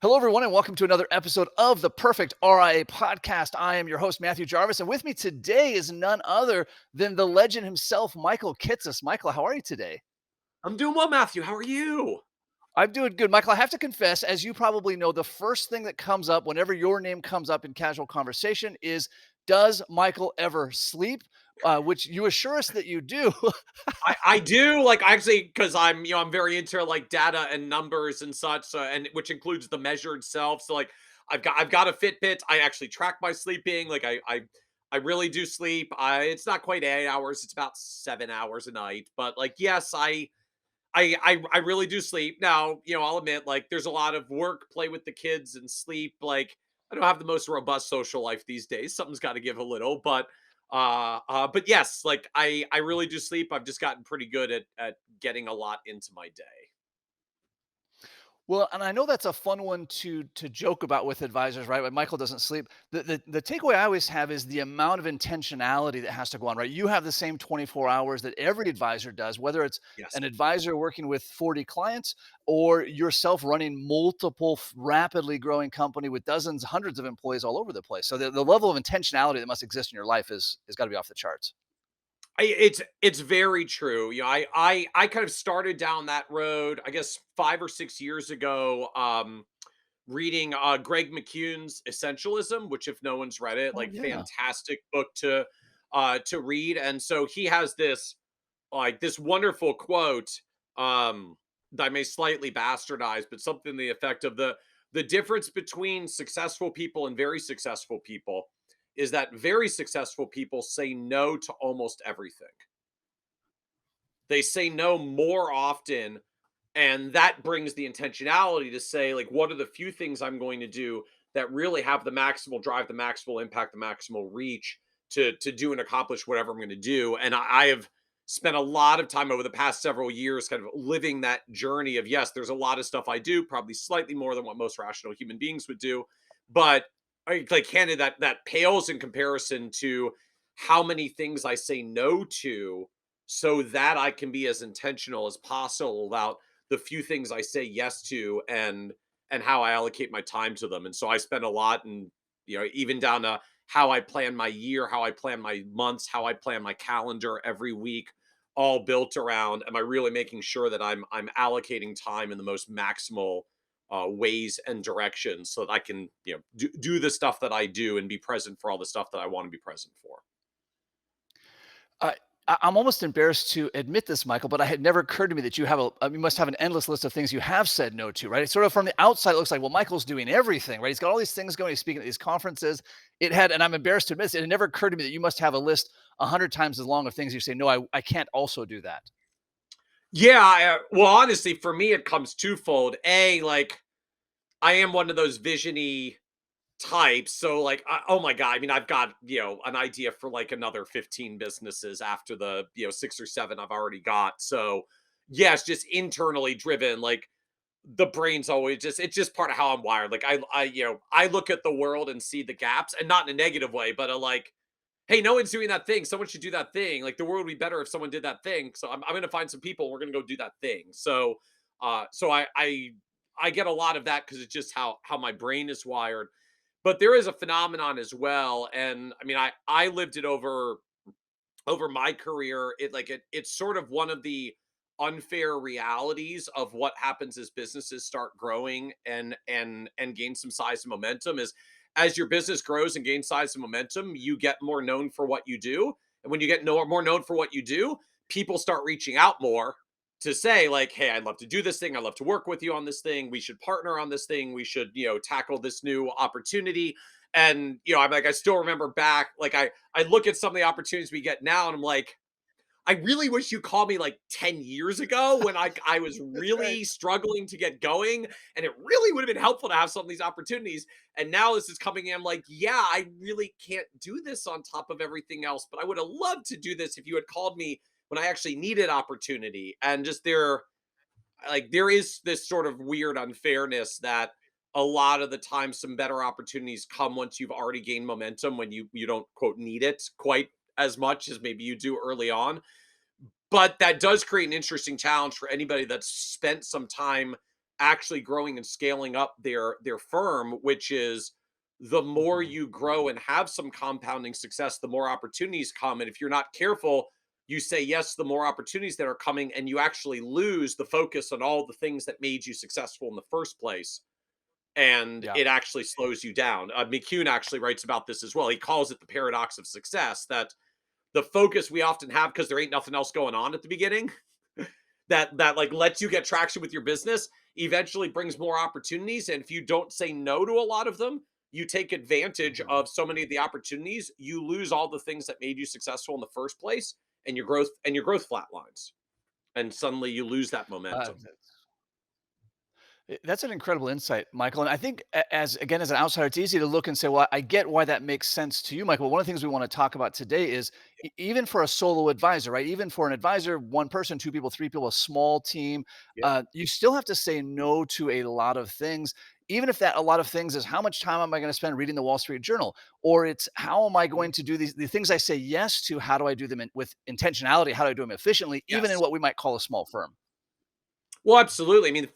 Hello, everyone, and welcome to another episode of the Perfect RIA podcast. I am your host, Matthew Jarvis, and with me today is none other than the legend himself, Michael Kitces. Michael, how are you today? I'm doing well, Matthew. How are you? I'm doing good. Michael, I have to confess, as you probably know, the first thing that comes up whenever your name comes up in casual conversation is, does Michael ever sleep? Which you assure us that you do. I do like actually because I'm very into like data and numbers and such, so and which includes the measure itself. So like I've got a Fitbit. I actually track my sleeping. Like I really do sleep. It's not quite 8 hours. It's about 7 hours a night. But like yes, I really do sleep. Now I'll admit like there's a lot of work, play with the kids, and sleep. Like I don't have the most robust social life these days. Something's got to give a little, but yes, like I really do sleep. I've just gotten pretty good at getting a lot into my day. Well, and I know that's a fun one to joke about with advisors, right? When Michael doesn't sleep, the takeaway I always have is the amount of intentionality that has to go on, right? You have the same 24 hours that every advisor does, whether it's Yes. an advisor working with 40 clients or yourself running multiple rapidly growing company with dozens, hundreds of employees all over the place. So the level of intentionality that must exist in your life is got to be off the charts. It's very true. I kind of started down that road, I guess 5 or 6 years ago, reading Greg McCune's Essentialism, which if no one's read it, Oh like yeah. fantastic book to read. And so he has this wonderful quote that I may slightly bastardize, but something to the effect of the difference between successful people and very successful people is that very successful people say no to almost everything. They say no more often, and that brings the intentionality to say, like, what are the few things I'm going to do that really have the maximal drive, the maximal impact, the maximal reach to do and accomplish whatever I'm going to do. And I have spent a lot of time over the past several years kind of living that journey of yes, there's a lot of stuff I do, probably slightly more than what most rational human beings would do, but like candid that pales in comparison to how many things I say no to so that I can be as intentional as possible about the few things I say yes to and how I allocate my time to them. And so I spend a lot and even down to how I plan my year, how I plan my months, how I plan my calendar every week, all built around am I really making sure that I'm allocating time in the most maximal ways and directions so that I can do the stuff that I do and be present for all the stuff that I want to be present for. I I'm almost embarrassed to admit this, Michael, but it had never occurred to me that you must have an endless list of things you have said no to, right? It's sort of from the outside, it looks like, well, Michael's doing everything, right? He's got all these things going. He's speaking at these conferences. And I'm embarrassed to admit this, it had never occurred to me that you must have a list 100 times as long of things you say, no, I can't also do that. Yeah, well, honestly, for me, it comes twofold. A, like, I am one of those visiony types. So, like, oh my God, I mean, I've got, an idea for like another 15 businesses after the, 6 or 7 I've already got. So, yes, just internally driven. Like, the brain's always it's just part of how I'm wired. Like, I look at the world and see the gaps and not in a negative way, but like, hey, no one's doing that thing. Someone should do that thing. Like the world would be better if someone did that thing. So I'm going to find some people. We're going to go do that thing. So I get a lot of that because it's just how my brain is wired. But there is a phenomenon as well, and I mean, I lived it over my career. It's sort of one of the unfair realities of what happens as businesses start growing and gain some size and momentum is as your business grows and gains size and momentum, you get more known for what you do. And when you get more known for what you do, people start reaching out more to say like, hey, I'd love to do this thing. I'd love to work with you on this thing. We should partner on this thing. We should, tackle this new opportunity. And, I'm like, I still remember back, like I look at some of the opportunities we get now and I'm like, I really wish you called me like 10 years ago when I was That's right. really struggling to get going. And it really would have been helpful to have some of these opportunities. And now this is coming in. I'm like, yeah, I really can't do this on top of everything else. But I would have loved to do this if you had called me when I actually needed opportunity. And just there is this sort of weird unfairness that a lot of the time some better opportunities come once you've already gained momentum when you don't quote need it quite as much as maybe you do early on, but that does create an interesting challenge for anybody that's spent some time actually growing and scaling up their firm, which is the more Mhm. you grow and have some compounding success, the more opportunities come. And if you're not careful, you say yes, the more opportunities that are coming, and you actually lose the focus on all the things that made you successful in the first place. And Yeah. it actually slows you down. McCune actually writes about this as well. He calls it the paradox of success, that the focus we often have because there ain't nothing else going on at the beginning that like lets you get traction with your business eventually brings more opportunities. And if you don't say no to a lot of them, you take advantage Mhm. of so many of the opportunities, you lose all the things that made you successful in the first place, and your growth flatlines, and suddenly you lose that Uh, momentum. That's an incredible insight, Michael. And I think, as again, as an outsider, it's easy to look and say, "Well, I get why that makes sense to you, Michael." But one of the things we want to talk about today is even for a solo advisor, right? Even for an advisor, one person, two people, three people, a small team, Yeah. you still have to say no to a lot of things. Even if that a lot of things is how much time am I going to spend reading the Wall Street Journal, or it's how am I going to do the things I say yes to? How do I do them with intentionality? How do I do them efficiently? Even in Yes. what we might call a small firm. Well, absolutely. I mean,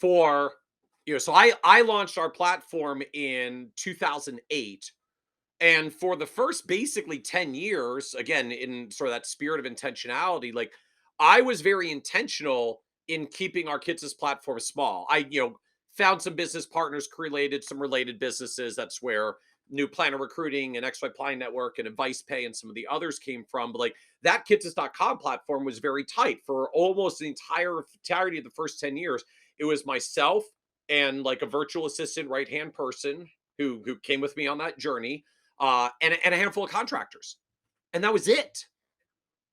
so I launched our platform in 2008. And for the first basically 10 years, again, in sort of that spirit of intentionality, like I was very intentional in keeping our Kitces platform small. I found some business partners, created some related businesses. That's where New Planner Recruiting and XY Pine Network and Advice Pay and some of the others came from. But like that Kitces.com platform was very tight for almost the entirety of the first 10 years. It was myself and like a virtual assistant right hand person who came with me on that journey, and a handful of contractors. And that was it.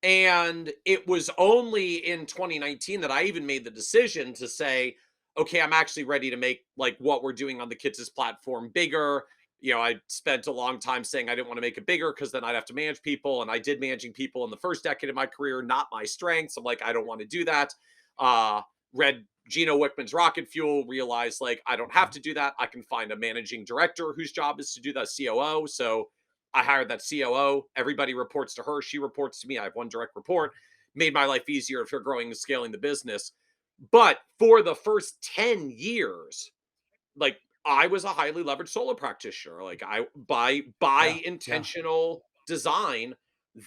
And it was only in 2019 that I even made the decision to say, okay, I'm actually ready to make like what we're doing on the Kitces platform bigger. I spent a long time saying I didn't want to make it bigger because then I'd have to manage people. And I did managing people in the first decade of my career, not my strengths. I'm like, I don't want to do that. Uh, Read Gino Wickman's Rocket Fuel, realized like I don't have Mhm. to do that. I can find a managing director whose job is to do that, COO. So I hired that COO. Everybody reports to her. She reports to me. I have one direct report. Made my life easier if you're growing and scaling the business. But for the first 10 years, like I was a highly leveraged solo practitioner. Like I by Yeah. Yeah. intentional design,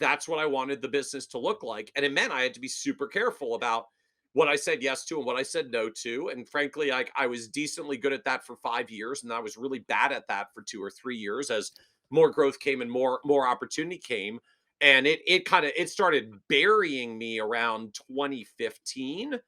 that's what I wanted the business to look like. And it meant I had to be super careful about what I said yes to and what I said no to. And frankly, like I was decently good at that for 5 years, and I was really bad at that for 2 or 3 years as more growth came and more opportunity came. And it started burying me around 2015,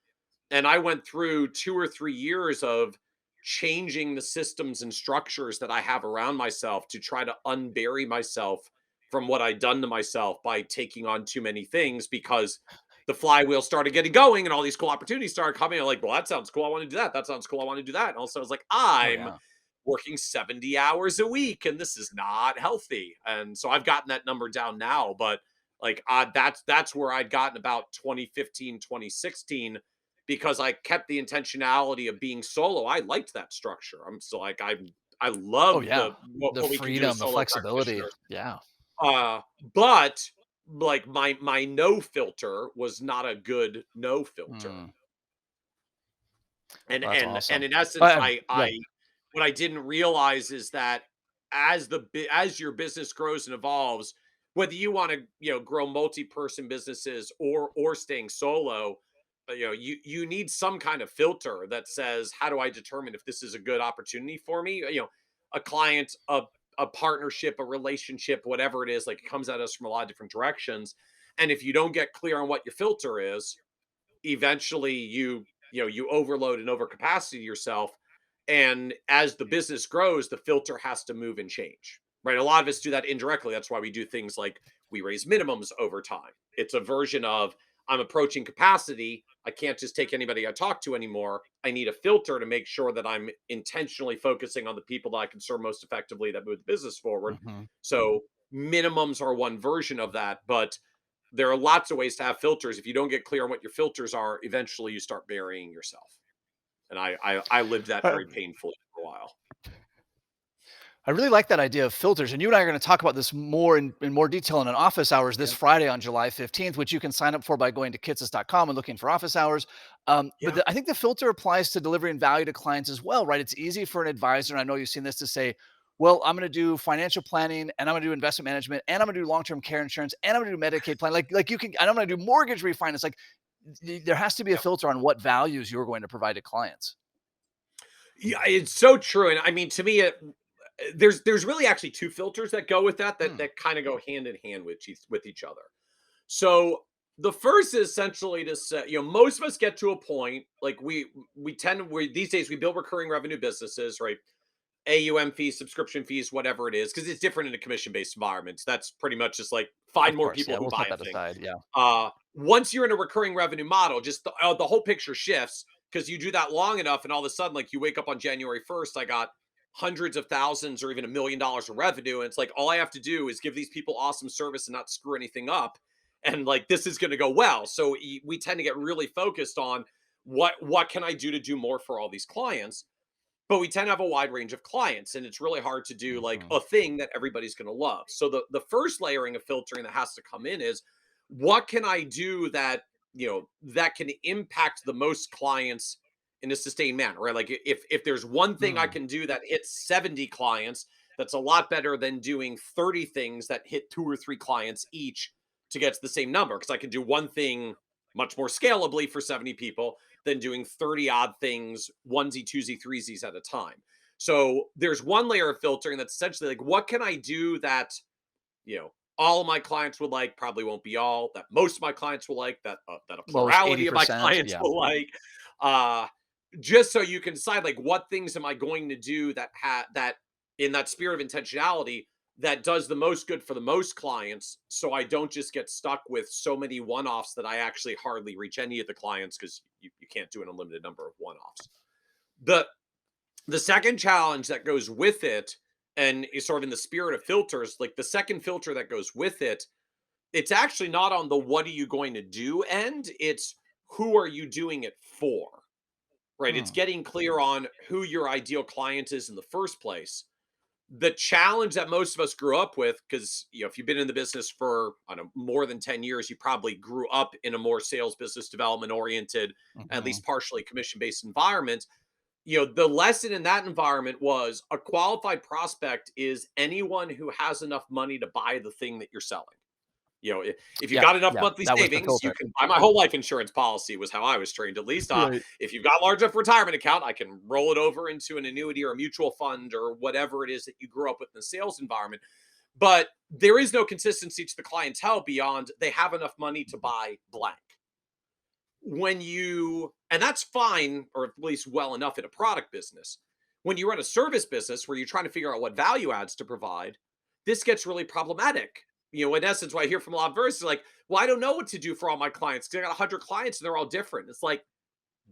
and I went through 2 or 3 years of changing the systems and structures that I have around myself to try to unbury myself from what I'd done to myself by taking on too many things, because the flywheel started getting going and all these cool opportunities started coming. I'm like, well, that sounds cool. I want to do that. That sounds cool. I want to do that. And also, I was like, Oh I'm yeah. working 70 hours a week and this is not healthy. And so I've gotten that number down now. But like that's where I'd gotten about 2015, 2016, because I kept the intentionality of being solo. I liked that structure. I'm so like I Oh love yeah. the what, The what we can do as freedom, the solo flexibility. practitioners. Yeah. Uh but like my no filter was not a good no filter. Mm. And Well, that's and awesome. in essence, Uh, yeah. I what I didn't realize is that as your business grows and evolves, whether you want to grow multi-person businesses or staying solo, you need some kind of filter that says, how do I determine if this is a good opportunity for me? A client, a partnership, a relationship, whatever it is, like it comes at us from a lot of different directions. And if you don't get clear on what your filter is, eventually you overload and overcapacity yourself. And as the business grows, the filter has to move and change, right? A lot of us do that indirectly. That's why we do things like we raise minimums over time. It's a version of, I'm approaching capacity. I can't just take anybody I talk to anymore. I need a filter to make sure that I'm intentionally focusing on the people that I can serve most effectively, that move the business forward. Mhm. So minimums are one version of that, but there are lots of ways to have filters. If you don't get clear on what your filters are, eventually you start burying yourself. And I lived that Uh, very painfully for a while. I really like that idea of filters, and you and I are going to talk about this more in more detail in an office hours this Yeah. Friday on July 15th, which you can sign up for by going to kitces.com and looking for office hours. Yeah. I think the filter applies to delivering value to clients as well, right? It's easy for an advisor, and I know you've seen this, to say, well, I'm going to do financial planning, and I'm going to do investment management, and I'm going to do long-term care insurance, and I'm going to do Medicaid plan. Like you can, and I'm going to do mortgage refinance. Like there has to be a Yeah. filter on what values you're going to provide to clients. Yeah, it's so true. And I mean, to me, there's really actually two filters that go with that Hmm. that kind of go hand in hand with each other. So the first is essentially to say, most of us get to a point like we tend to these days we build recurring revenue businesses, right? AUM fees, subscription fees, whatever it is, because it's different in a commission-based environment. So that's pretty much just like find Of more course, people yeah, who we'll buy set a that thing. aside. Yeah. Once you're in a recurring revenue model, just the whole picture shifts because you do that long enough, and all of a sudden, like you wake up on January 1st, I got hundreds of thousands or even $1 million of revenue, and it's like all I have to do is give these people awesome service and not screw anything up, and like this is going to go well. So we tend to get really focused on what can I do to do more for all these clients, but we tend to have a wide range of clients, and it's really hard to do like Mhm. a thing that everybody's going to love. So the first layering of filtering that has to come in is what can I do that that can impact the most clients in a sustained manner, right? Like if there's one thing I Mm. can do that hits 70 clients, that's a lot better than doing 30 things that hit 2 or 3 clients each to get to the same number, because I can do one thing much more scalably for 70 people than doing 30 odd things, onesie, twosie, threesies at a time. So there's one layer of filtering that's essentially like, what can I do that, all of my clients would like, probably won't be all, that most of my clients will like, that a Most plurality of my 80%, clients yeah. will like, uh, just so you can decide like what things am I going to do that in that spirit of intentionality that does the most good for the most clients, so I don't just get stuck with so many one-offs that I actually hardly reach any of the clients because you can't do an unlimited number of one-offs. The second challenge that goes with it, and is sort of in the spirit of filters, like the second filter that goes with it, it's actually not on the what are you going to do end, it's who are you doing it for, right? It's Hmm. getting clear on who your ideal client is in the first place. The challenge that most of us grew up with, because if you've been in the business for, I don't know, more than 10 years, you probably grew up in a more sales business development oriented, at Mhm. least partially commission based environment. The lesson in that environment was a qualified prospect is anyone who has enough money to buy the thing that you're selling. If you've Yeah, got enough yeah, monthly that was the savings, you filter. can buy my whole life insurance policy, was how I was trained, at least. Right. If you've got a large enough retirement account, I can roll it over into an annuity or a mutual fund or whatever it is that you grew up with in the sales environment. But there is no consistency to the clientele beyond they have enough money to buy blank. And that's fine, or at least well enough in a product business. When you run a service business where you're trying to figure out what value adds to provide, this gets really problematic. In essence, what I hear from a lot of verses like, well, I don't know what to do for all my clients because I got 100 clients and they're all different. It's like,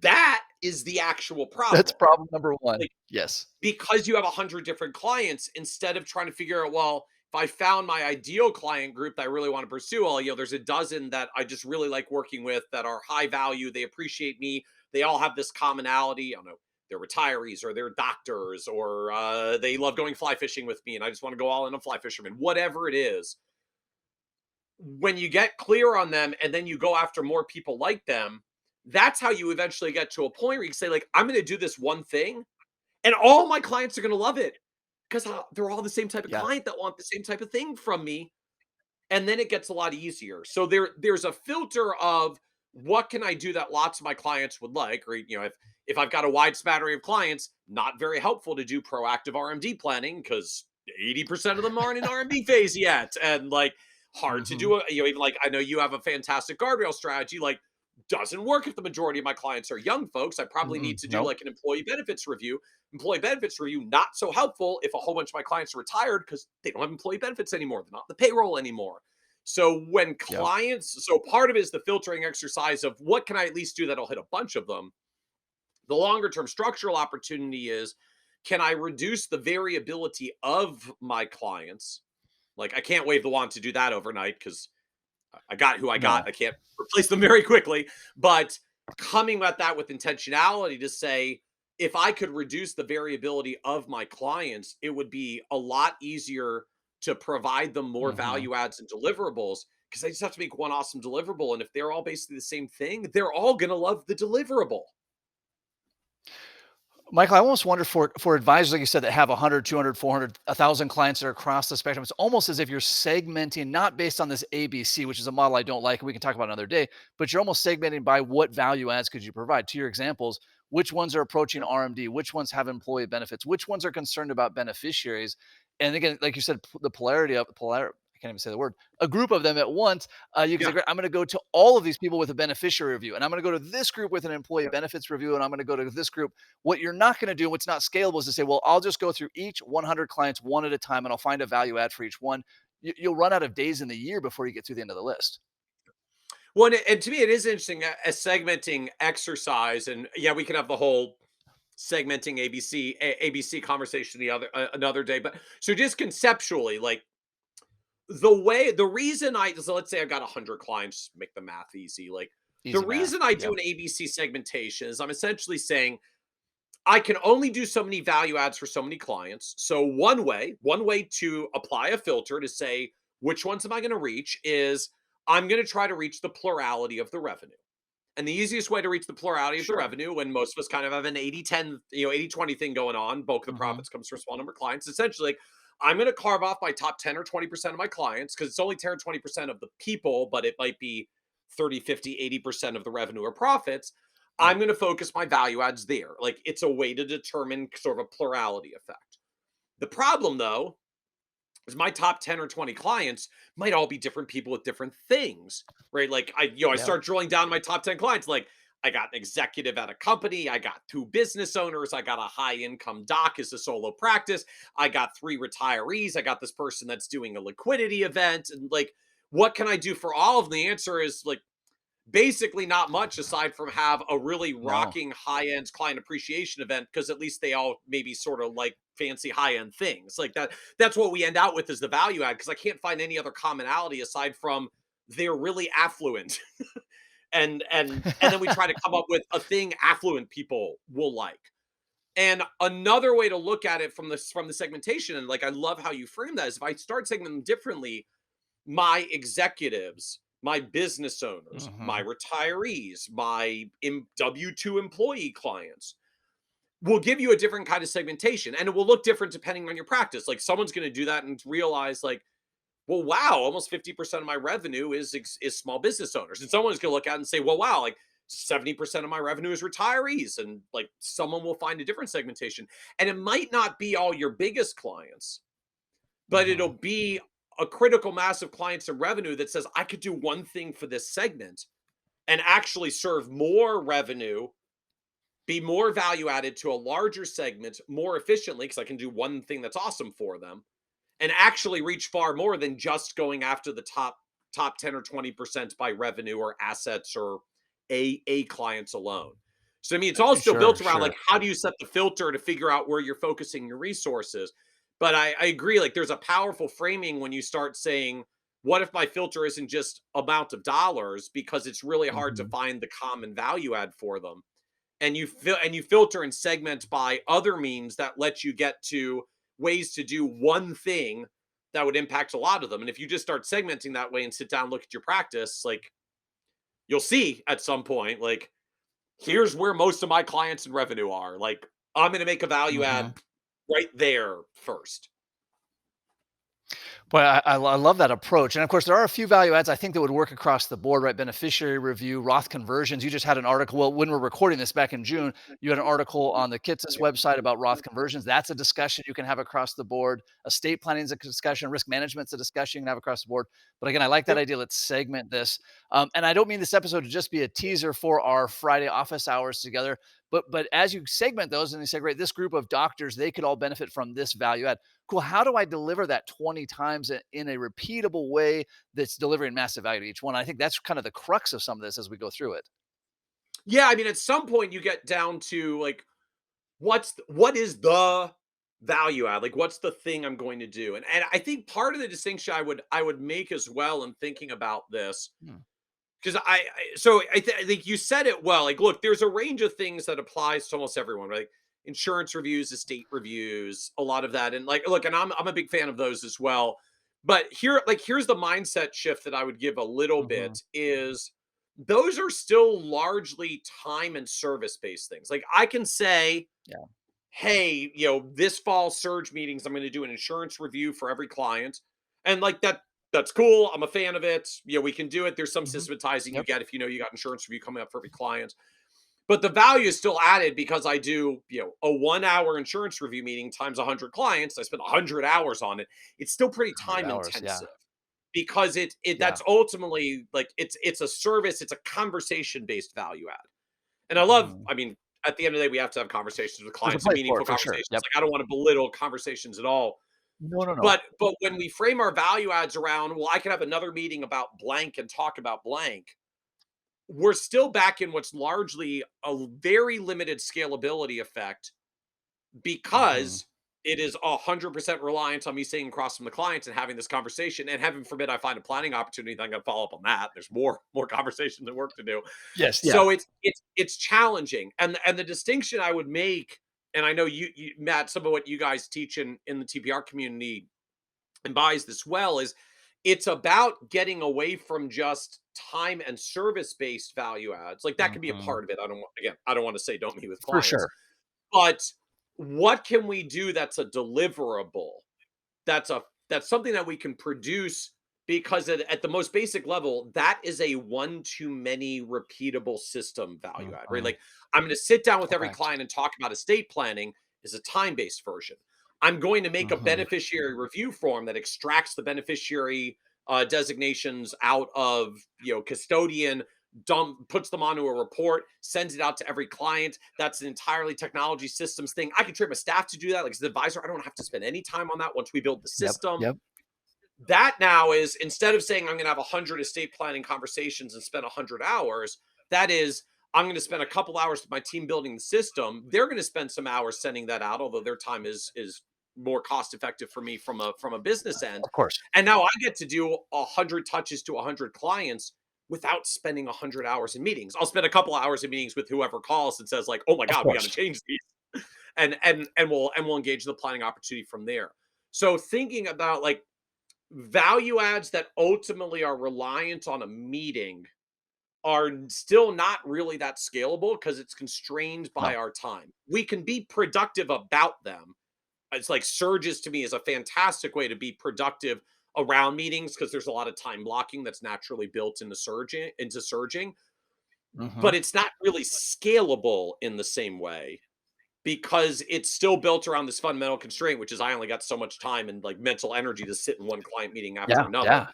that is the actual That's problem. problem number 1. Like, Yes. because you have 100 different clients, instead of trying to figure out, well, if I found my ideal client group that I really want to pursue, well, there's a dozen that I just really like working with that are high value. They appreciate me. They all have this commonality. I don't know. They're retirees or they're doctors or they love going fly fishing with me. And I just want to go all in on fly fisherman, whatever it is. When you get clear on them and then you go after more people like them, that's how you eventually get to a point where you can say, like, I'm going to do this one thing and all my clients are going to love it because they're all the same type of Yeah. client that want the same type of thing from me. And then it gets a lot easier. So there's a filter of what can I do that lots of my clients would like, or if I've got a wide smattering of clients, not very helpful to do proactive RMD planning because 80% of them aren't in RMD phase yet, and like hard to Mhm. do. Even like I know you have a fantastic guardrail strategy, like doesn't work if the majority of my clients are young folks. I probably need Mm-mm. to do Nope. like an employee benefits review, not so helpful if a whole bunch of my clients are retired because they don't have employee benefits anymore. They're not on the payroll anymore. Yep. So part of it is the filtering exercise of what can I at least do that'll hit a bunch of them. The longer term structural opportunity is, can I reduce the variability of my clients? Like I can't wave the wand to do that overnight because I got who I got. No. I can't replace them very quickly. But coming at that with intentionality to say, if I could reduce the variability of my clients, it would be a lot easier to provide them more Mhm. value adds and deliverables because I just have to make one awesome deliverable. And if they're all basically the same thing, they're all going to love the deliverable. Michael, I almost wonder for advisors, like you said, that have 100, 200, 400, 1,000 clients that are across the spectrum. It's almost as if you're segmenting, not based on this ABC, which is a model I don't like, and we can talk about another day, but you're almost segmenting by what value adds could you provide. To your examples, which ones are approaching Yeah. RMD, which ones have employee benefits, which ones are concerned about beneficiaries. And again, like you said, the polarity of polar, I can't even say the word, a group of them at once. You can say, Yeah. great, I'm going to go to all of these people with a beneficiary review, and I'm going to go to this group with an employee Yeah. benefits review, and I'm going to go to this group. What you're not going to do, what's not scalable, is to say, well, I'll just go through each 100 clients one at a time and I'll find a value add for each one. You'll run out of days in the year before you get through the end of the list. Well, and to me, it is interesting a segmenting exercise. And yeah, we can have the whole segmenting ABC conversation another day. But so just conceptually, like the reason so let's say I've got 100 clients, make the math easy. Like the Easy math. reason I do Yep. an ABC segmentation is I'm essentially saying I can only do so many value adds for so many clients. So one way to apply a filter to say which ones am I going to reach is I'm going to try to reach the plurality of the revenue. And the easiest way to reach the plurality of the Sure. revenue when most of us kind of have an 80-10, 80-20 thing going on, bulk of the Hmm. profits comes from a small number of clients. Essentially, like, I'm going to carve off my top 10 or 20% of my clients because it's only 10 or 20% of the people, but it might be 30, 50, 80% of the revenue or profits. I'm Right. going to focus my value adds there. Like it's a way to determine sort of a plurality effect. The problem though because my top 10 or 20 clients might all be different people with different things, right? Like I Yep. start drilling down my top 10 clients. Like I got an executive at a company, I got two business owners, I got a high income doc as a solo practice, I got three retirees, I got this person that's doing a liquidity event. And like, what can I do for all of them? The answer is like basically not much aside from have a really No. rocking high-end client appreciation event because at least they all maybe sort of like fancy high-end things like that's what we end out with is the value add because I can't find any other commonality aside from they're really affluent and then we try to come up with a thing affluent people will like. And another way to look at it from the segmentation and like I love how you frame that is if I start segmenting them differently, my executives, my business owners, my Hmm. retirees, my W 2 employee clients will give you a different kind of segmentation. And it will look different depending on your practice. Like someone's going to do that and realize, like, well, wow, almost 50% of my revenue is small business owners. And someone's going to look at it and say, well, wow, like 70% of my revenue is retirees. And like someone will find a different segmentation. And it might not be all your biggest clients, but it'll Hmm. be a critical mass of clients and revenue that says I could do one thing for this segment and actually serve more revenue, be more value added to a larger segment more efficiently because I can do one thing that's awesome for them and actually reach far more than just going after the top 10 or 20% by revenue or assets or a clients alone. So I mean it's all still Sure. built around like Sure. how do you set the filter to figure out where you're focusing your resources. But I agree, like there's a powerful framing when you start saying, what if my filter isn't just amount of dollars because it's really hard to Hmm. find the common value add for them and you filter and segment by other means that let you get to ways to do one thing that would impact a lot of them. And if you just start segmenting that way and sit down and look at your practice, like you'll see at some point, like here's where most of my clients and revenue are. Like I'm going to make a value Hmm. add right there first. But I love that approach. And of course, there are a few value adds I think that would work across the board, right? Beneficiary review, Roth conversions. You just had an article. Well, when we're recording this back in June, you had an article on the Kitces website about Roth conversions. That's a discussion you can have across the board. Estate planning is a discussion. Risk management's a discussion you can have across the board. But again, I like that Yep. idea. Let's segment this. And I don't mean this episode to just be a teaser for our Friday office hours together. But as you segment those and you say, great, this group of doctors, they could all benefit from this value add. Cool. How do I deliver that 20 times in a repeatable way that's delivering massive value to each one? I think that's kind of the crux of some of this as we go through it. Yeah. I mean, at some point you get down to like, what is the value add? Like, what's the thing I'm going to do? And I think part of the distinction I would make as well in thinking about this Hmm. because I think you said it well. Like, look, there's a range of things that applies to almost everyone, right? insurance reviews, estate reviews, a lot of that. And like, look, and I'm a big fan of those as well. But here's the mindset shift that I would give a little Mhm. bit is those are still largely time and service based things. Like I can say, Yeah. hey, this fall surge meetings, I'm going to do an insurance review for every client. And like that's cool. I'm a fan of it. We can do it. There's some Mhm. systematizing you Yep. get if you know you got insurance review coming up for every client. But the value is still added because I do, a 1 hour insurance review meeting times 100 clients. I spend 100 hours on it. It's still pretty 100 time hours. Yeah. intensive because Yeah. that's ultimately like it's a service, it's a conversation based value add. And Mhm. I mean, at the end of the day, we have to have conversations with There's a clients and place for meaningful it for sure. conversations. Yep. Like I don't want to belittle conversations at all. No, no, no. But when we frame our value adds around, well, I could have another meeting about blank and talk about blank, we're still back in what's largely a very limited scalability effect Mhm. because it is 100% reliant on me sitting across from the clients and having this conversation. And heaven forbid I find a planning opportunity, then I'm going to follow up on that. There's more conversations and work to do. Yes. Yeah. So it's challenging. And the distinction I would make, and I know you Matt, some of what you guys teach in the TPR community embodies this well, is it's about getting away from just time and service based value adds. Like that can be a Mhm. part of it. I don't want to say don't meet with For clients, sure. but what can we do that's a deliverable? That's something that we can produce because at the most basic level, that is a one to many repeatable system value add, right? Mhm. Like I'm going to sit down with every Correct. client and talk about estate planning is a time-based version. I'm going to make a Mhm. beneficiary review form that extracts the beneficiary designations out of custodian, puts them onto a report, sends it out to every client. That's an entirely technology systems thing. I can train my staff to do that. Like as an advisor, I don't have to spend any time on that once we build the Yep. system. Yep. That now is instead of saying I'm going to have 100 estate planning conversations and spend 100 hours, that is I'm going to spend a couple hours with my team building the system. They're going to spend some hours sending that out, although their time is more cost effective for me from a business end. Of course. And now I get to do 100 touches to 100 clients without spending 100 hours in meetings. I'll spend a couple hours in meetings with whoever calls and says like, "Oh my Of god, we got to course. change these." And we'll engage the planning opportunity from there. So thinking about like value adds that ultimately are reliant on a meeting are still not really that scalable because it's constrained by No. our time. We can be productive about them. It's like surges to me is a fantastic way to be productive around meetings because there's a lot of time blocking that's naturally built into surging, but Mhm. it's not really scalable in the same way because it's still built around this fundamental constraint, which is I only got so much time and like mental energy to sit in one client meeting after Yeah. another. Yeah.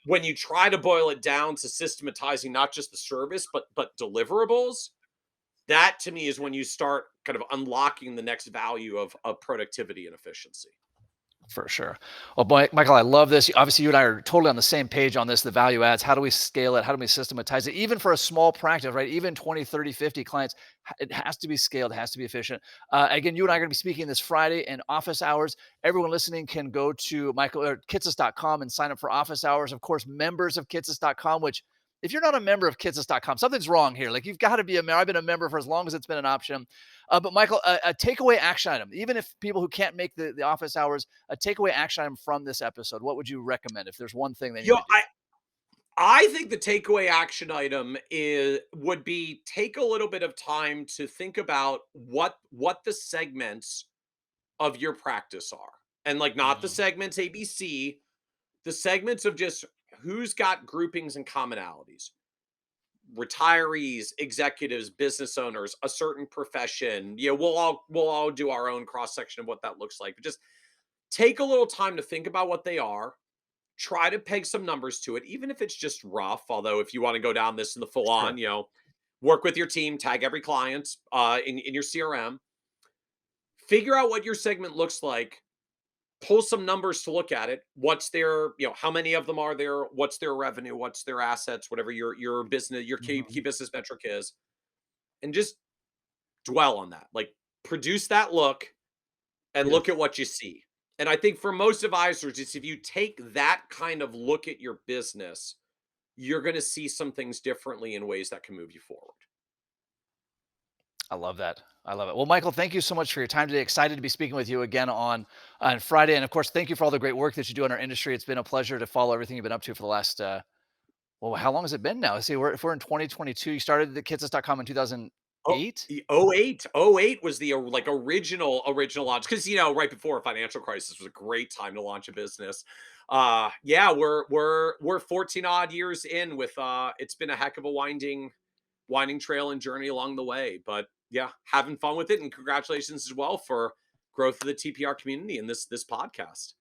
When you try to boil it down to systematizing not just the service but deliverables, that to me is when you start kind of unlocking the next value of productivity and efficiency. For sure. Well, boy, Michael, I love this. Obviously, you and I are totally on the same page on this, the value adds. How do we scale it? How do we systematize it? Even for a small practice, right? Even 20, 30, 50 clients, it has to be scaled, it has to be efficient. Again, you and I are going to be speaking this Friday in office hours. Everyone listening can go to Michael or Kitces.com and sign up for office hours. Of course, members of Kitces.com, which if you're not a member of Kitces.com, something's wrong here. Like you've got to be a member. I've been a member for as long as it's been an option. But Michael, a takeaway action item, even if people who can't make the office hours, a takeaway action item from this episode, what would you recommend if there's one thing they need Yo, to do? I think the takeaway action item is would be take a little bit of time to think about what the segments of your practice are. And like not the Mm, segments ABC, the segments of just who's got groupings and commonalities. Retirees, executives, business owners, a certain profession. We'll all do our own cross section of what that looks like. But just take a little time to think about what they are. Try to peg some numbers to it, even if it's just rough. Although, if you want to go down this in the full sure. on, work with your team, tag every client in your CRM, figure out what your segment looks like, pull some numbers to look at it. What's their, how many of them are there? What's their revenue? What's their assets? Whatever your business, your key Mhm. business metric is, and just dwell on that. Like produce that look and Yes. look at what you see. And I think for most advisors, it's if you take that kind of look at your business, you're going to see some things differently in ways that can move you forward. I love that. I love it. Well, Michael, thank you so much for your time today. Excited to be speaking with you again on Friday, and of course, thank you for all the great work that you do in our industry. It's been a pleasure to follow everything you've been up to for the last well, how long has it been now? Let's see, if we're in 2022, you started the Kitces.com in Oh, 2008. the '08 was the, like, original launch because right before a financial crisis was a great time to launch a business. Yeah, we're 14 odd years in with, it's been a heck of a winding trail and journey along the way, but yeah, having fun with it, and congratulations as well for growth of the TPR community and this podcast.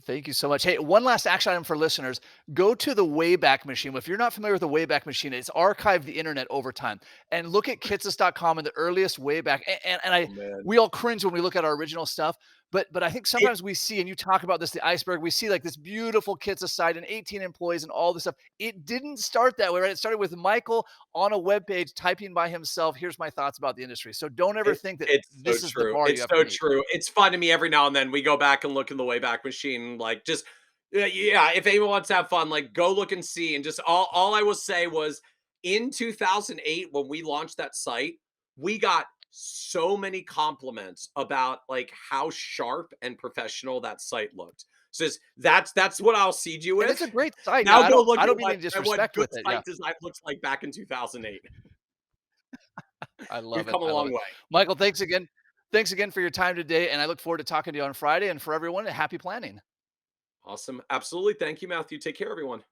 Thank you so much. Hey, one last action item for listeners. Go to the Wayback Machine. If you're not familiar with the Wayback Machine, it's archived the internet over time. And look at Kitces.com and the earliest Wayback. And Oh, man. we all cringe when we look at our original stuff. But I think It sometimes we see, and you talk about this, the iceberg, we see like this beautiful Kitces site and 18 employees and all this stuff. It didn't start that way, right? It started with Michael on a web page typing by himself. Here's my thoughts about the industry. So don't ever It think that it's so this is the true. bar you It's have to so meet. true. It's fun to me every now and then. We go back and look in the Wayback Machine, like, just yeah, if anyone wants to have fun, like, go look and see, and just all I will say was, in 2008, when we launched that site, we got so many compliments about, like, how sharp and professional that site looked. So that's what I'll seed you And with. it's a great site. Yeah, Now go look I at don't mean what any what disrespect good with it. Yeah. site design looks like back in 2008. I We've love it. come a I love long it. way. Michael, thanks again. Thanks again for your time today. And I look forward to talking to you on Friday. And for everyone, happy planning. Awesome. Absolutely. Thank you, Matthew. Take care, everyone.